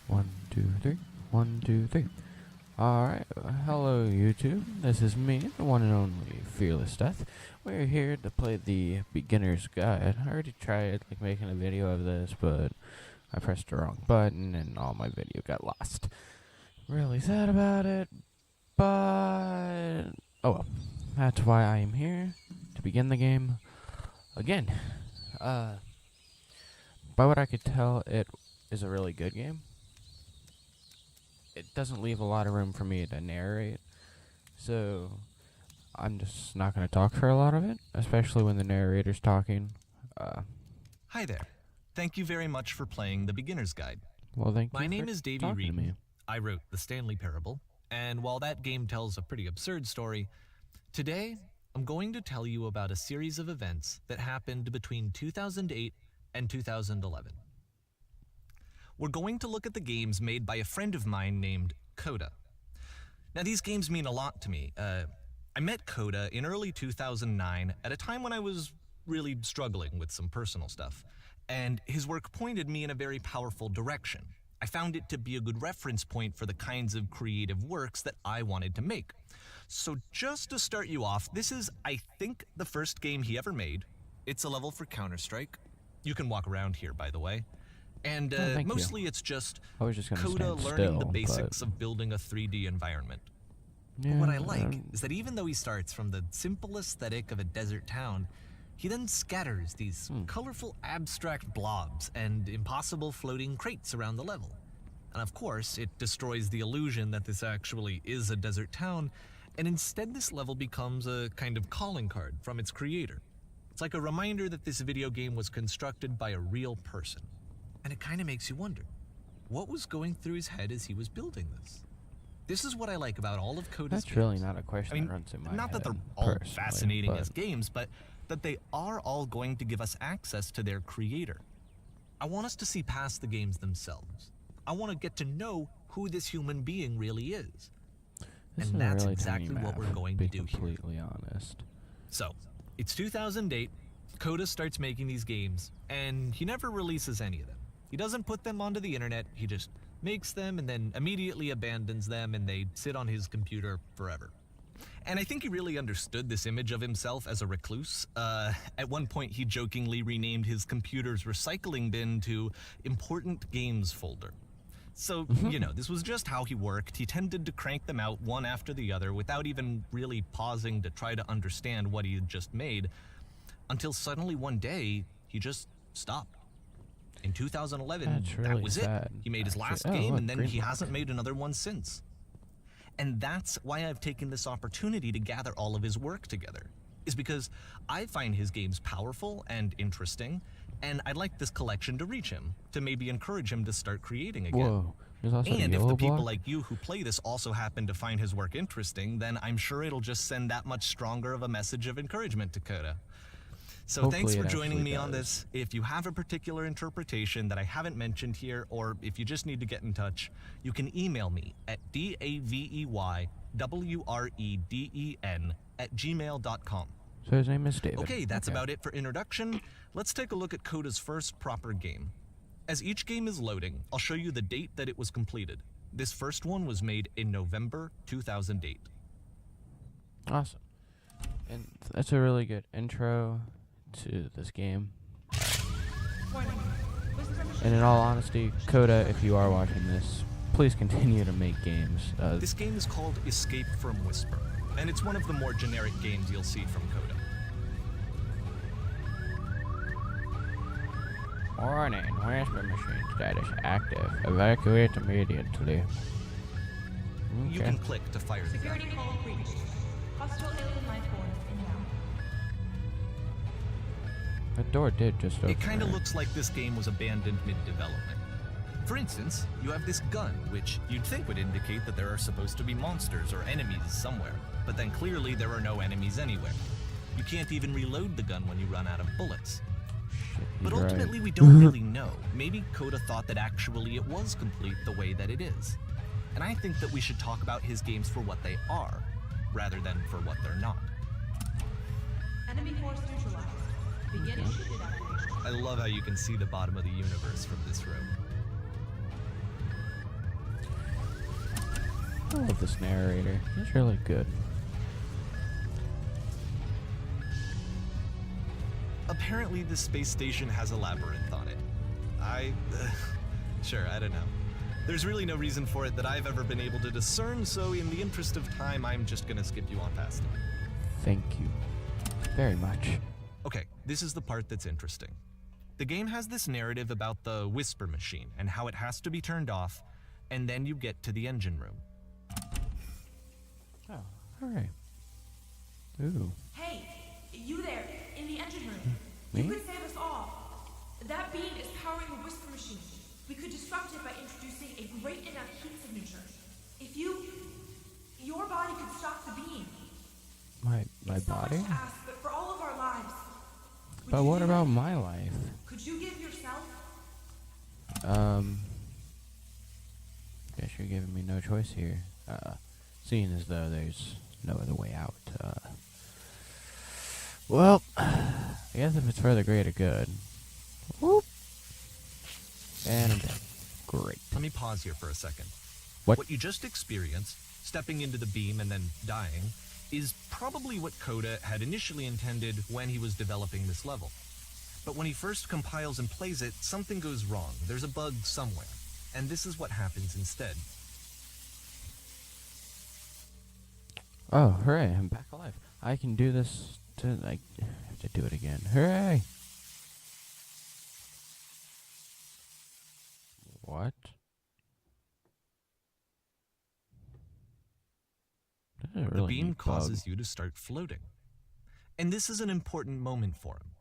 1, 2, 3. 1, 2, 3. Alright, hello YouTube. This is me, the one and only Fearless Death. We're here to play the beginner's guide. I already tried making a video of this, but I pressed the wrong button and all my video got lost. Really sad about it, but oh well. That's why I am here, to begin the game again. By what I could tell, it is a really good game. It doesn't leave a lot of room for me to narrate, so I'm just not going to talk for a lot of it, especially when the narrator's talking. Hi there. Thank you very much for playing the Beginner's Guide. Well, thank you. My name is Davey Reed. I wrote The Stanley Parable, and while that game tells a pretty absurd story, today I'm going to tell you about a series of events that happened between 2008 and 2011. We're going to look at the games made by a friend of mine named Koda. Now, these games mean a lot to me. I met Koda in early 2009 at a time when I was really struggling with some personal stuff, and his work pointed me in a very powerful direction. I found it to be a good reference point for the kinds of creative works that I wanted to make. So just to start you off, this is, I think, the first game he ever made. It's a level for Counter-Strike. You can walk around here, by the way. And mostly it's just Koda learning the basics of building a 3D environment. Yeah, but what I like is that even though he starts from the simple aesthetic of a desert town, he then scatters these colorful abstract blobs and impossible floating crates around the level. And of course, it destroys the illusion that this actually is a desert town, and instead this level becomes a kind of calling card from its creator. It's like a reminder that this video game was constructed by a real person. And it kind of makes you wonder, what was going through his head as he was building this? This is what I like about all of Koda's games. That's really not a question that runs in my head. Not that they're all fascinating as games, but that they are all going to give us access to their creator. I want us to see past the games themselves. I want to get to know who this human being really is. And that's exactly what we're going to do here. Completely honest. So, it's 2008. Koda starts making these games, and he never releases any of them. He doesn't put them onto the internet, he just makes them and then immediately abandons them, and they sit on his computer forever. And I think he really understood this image of himself as a recluse. At one point he jokingly renamed his computer's recycling bin to Important Games Folder. So, you know, this was just how he worked. He tended to crank them out one after the other without even really pausing to try to understand what he had just made, until suddenly one day he just stopped. In 2011, that was it. He made his last game, and then he hasn't made another one since. And that's why I've taken this opportunity to gather all of his work together, is because I find his games powerful and interesting, and I'd like this collection to reach him, to maybe encourage him to start creating again. Whoa. And if the people like you who play this also happen to find his work interesting, then I'm sure it'll just send that much stronger of a message of encouragement to Koda. So hopefully thanks for joining me on this. If you have a particular interpretation that I haven't mentioned here, or if you just need to get in touch, you can email me at daveyWreden@gmail.com. So his name is David. Okay, that's about it for introduction. Let's take a look at Koda's first proper game. As each game is loading, I'll show you the date that it was completed. This first one was made in November 2008. Awesome. And that's a really good intro to this game. And in all honesty, Koda, if you are watching this, please continue to make games. This game is called Escape from Whisper, and it's one of the more generic games you'll see from Koda. Warning, Whisper machine status active. Evacuate immediately. Okay. You can click to fire the gun. Security call breached. Hostile alien life form inbound. The door did just open. It kind of looks like this game was abandoned mid-development. For instance, you have this gun, which you'd think would indicate that there are supposed to be monsters or enemies somewhere, but then clearly there are no enemies anywhere. You can't even reload the gun when you run out of bullets. But ultimately we don't really know. Maybe Koda thought that actually it was complete the way that it is. And I think that we should talk about his games for what they are, rather than for what they're not. Enemy force neutralized. Begin shielded operation. I love how you can see the bottom of the universe from this room. I love this narrator. He's really good. Apparently, this space station has a labyrinth on it. Sure, I don't know. There's really no reason for it that I've ever been able to discern, so in the interest of time, I'm just gonna skip you on past it. Thank you very much. Okay, this is the part that's interesting. The game has this narrative about the whisper machine and how it has to be turned off, and then you get to the engine room. Oh, alright. Ooh. Hey, you there, in the engine room. Me? You could save us all. That beam is powering the whisper machine. We could disrupt it by introducing a great enough heat signature. If your body could stop the beam. My It's not body? much to ask, but for all of our lives. would But you what do about it? my life? Could you give yourself? Guess you're giving me no choice here. Seeing as though there's no other way out. Well, I guess if it's for the greater good. Whoop. And I'm dead. Great. Let me pause here for a second. What? What you just experienced, stepping into the beam and then dying, is probably what Koda had initially intended when he was developing this level. But when he first compiles and plays it, something goes wrong. There's a bug somewhere. And this is what happens instead. Oh, hooray, I'm back alive. I can do this I have to do it again. Hooray! What? The beam causes you to start floating. And this is an important moment for him.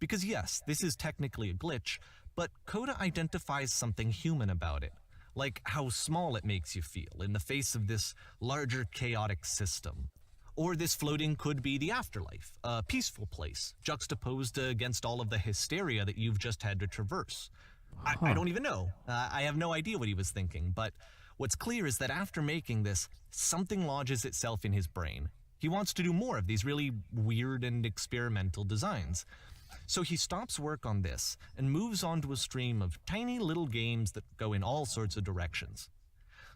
Because yes, this is technically a glitch, but Koda identifies something human about it. Like how small it makes you feel in the face of this larger chaotic system. Or this floating could be the afterlife, a peaceful place, juxtaposed against all of the hysteria that you've just had to traverse. I don't even know. I have no idea what he was thinking, but what's clear is that after making this, something lodges itself in his brain. He wants to do more of these really weird and experimental designs. So he stops work on this and moves on to a stream of tiny little games that go in all sorts of directions.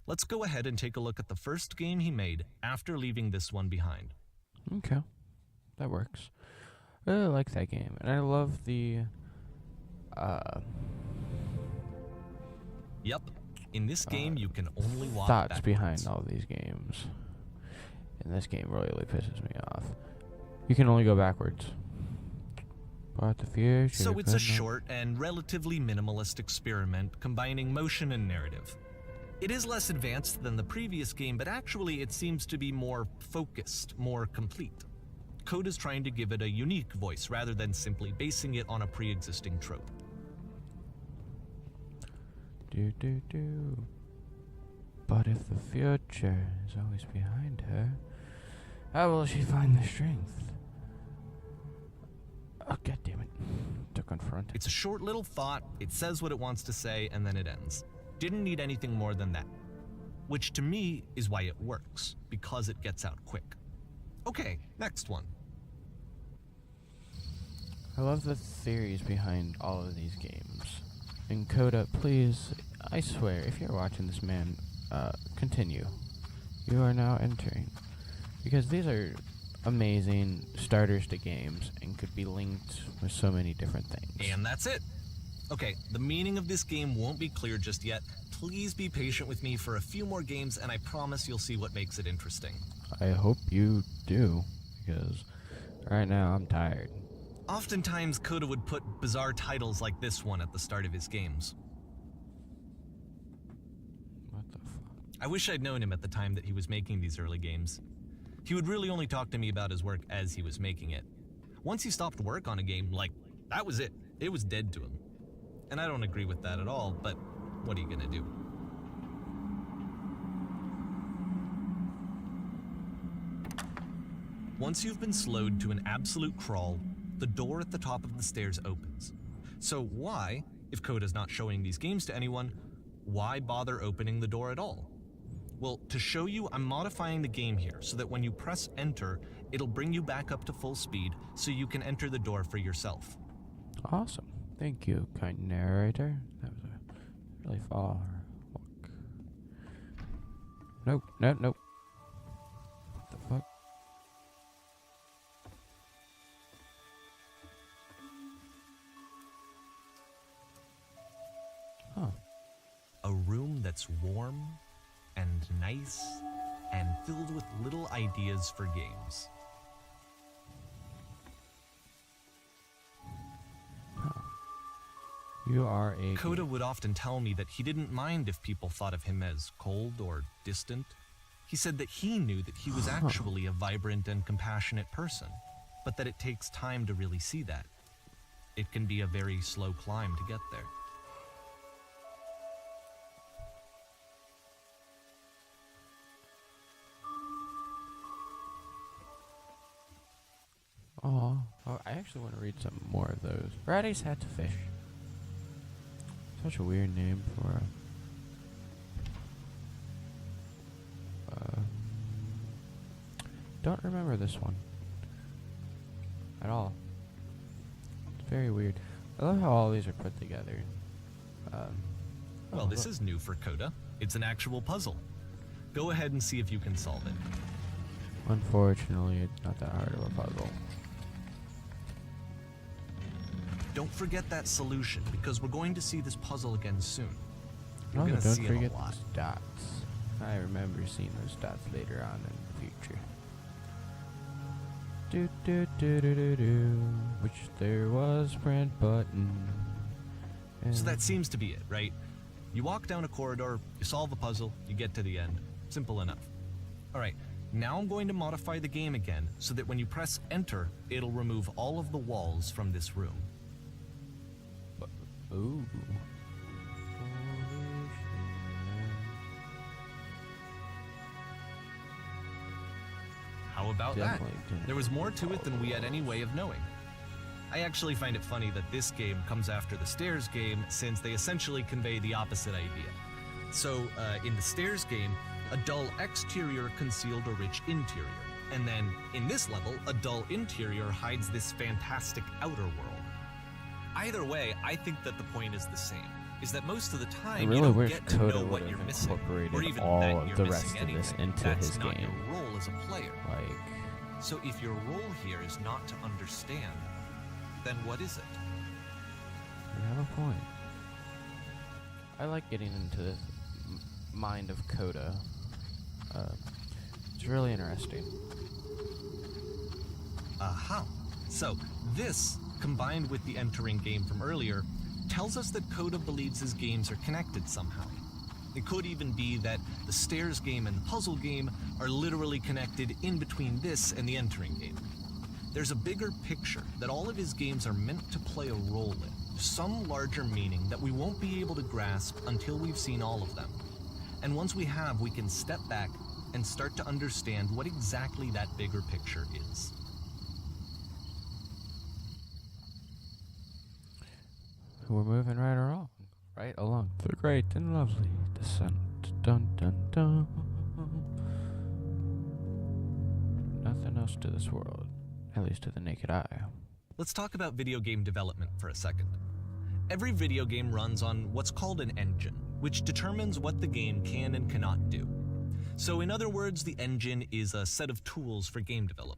Let's go ahead and take a look at the first game he made after leaving this one behind. Okay. That works. I really like that game. And I love the Yep. In this game, you can only walk thoughts backwards. behind all these games. And this game really pisses me off. You can only go backwards. But the future. So it's a short and relatively minimalist experiment combining motion and narrative. It is less advanced than the previous game, but actually it seems to be more focused, more complete. Koda's trying to give it a unique voice rather than simply basing it on a pre-existing trope. Do do do. But if the future is always behind her, how will she find the strength? Oh, God damn it. To confront it. It's a short little thought, it says what it wants to say, and then it ends. Didn't need anything more than that. Which to me is why it works, because it gets out quick. Okay, next one. I love the theories behind all of these games. And Koda, please, I swear, if you're watching this, man, continue. You are now entering. Because these are amazing starters to games and could be linked with so many different things. And that's it. Okay, the meaning of this game won't be clear just yet. Please be patient with me for a few more games, and I promise you'll see what makes it interesting. I hope you do, because right now I'm tired. Oftentimes, Koda would put bizarre titles like this one at the start of his games. What the fuck? I wish I'd known him at the time that he was making these early games. He would really only talk to me about his work as he was making it. Once he stopped work on a game, that was it. It was dead to him. And I don't agree with that at all, but what are you gonna do? Once you've been slowed to an absolute crawl, the door at the top of the stairs opens. So why, if Koda's not showing these games to anyone, why bother opening the door at all? Well, to show you, I'm modifying the game here so that when you press enter, it'll bring you back up to full speed so you can enter the door for yourself. Awesome. Thank you, kind narrator. That was a really far walk. Nope, nope, nope. What the fuck? Huh. A room that's warm and nice and filled with little ideas for games. You are a Koda would often tell me that he didn't mind if people thought of him as cold or distant. He said that he knew that he was actually a vibrant and compassionate person, but that it takes time to really see that. It can be a very slow climb to get there. Oh, I actually want to read some more of those. Ratty's Hat to Fish. Such a weird name for a... don't remember this one. At all. It's very weird. I love how all these are put together. Well, this is new for Koda. It's an actual puzzle. Go ahead and see if you can solve it. Unfortunately, it's not that hard of a puzzle. Don't forget that solution, because we're going to see this puzzle again soon. We're Oh, going but to don't see it a forget lot. those dots. I remember seeing those dots later on in the future. Do do do do do do. Which there was print button. So that seems to be it, right? You walk down a corridor, you solve a puzzle, you get to the end. Simple enough. All right, now I'm going to modify the game again so that when you press enter, it'll remove all of the walls from this room. Ooh. How about that? Definitely didn't There was more to it than we had any way of knowing. I actually find it funny that this game comes after the Stairs game, since they essentially convey the opposite idea. So, in the Stairs game, a dull exterior concealed a rich interior. And then, in this level, a dull interior hides this fantastic outer world. Either way, I think that the point is the same. Is that most of the time I really you don't wish get to Koda know would what have you're missing, incorporated or even all that of you're the missing rest of anything. this into That's his not game. your role as a player. Like, So if your role here is not to understand, then what is it? you have a point. I like getting into the mind of Koda. It's really interesting. Aha. So this, combined with the entering game from earlier, tells us that Koda believes his games are connected somehow. It could even be that the Stairs game and the puzzle game are literally connected in between this and the entering game. There's a bigger picture that all of his games are meant to play a role in, some larger meaning that we won't be able to grasp until we've seen all of them. And once we have, we can step back and start to understand what exactly that bigger picture is. We're moving right along the great and lovely descent. Dun dun dun. Nothing else to this world, at least to the naked eye. Let's talk about video game development for a second. Every video game runs on what's called an engine, which determines what the game can and cannot do. So in other words, the engine is a set of tools for game development.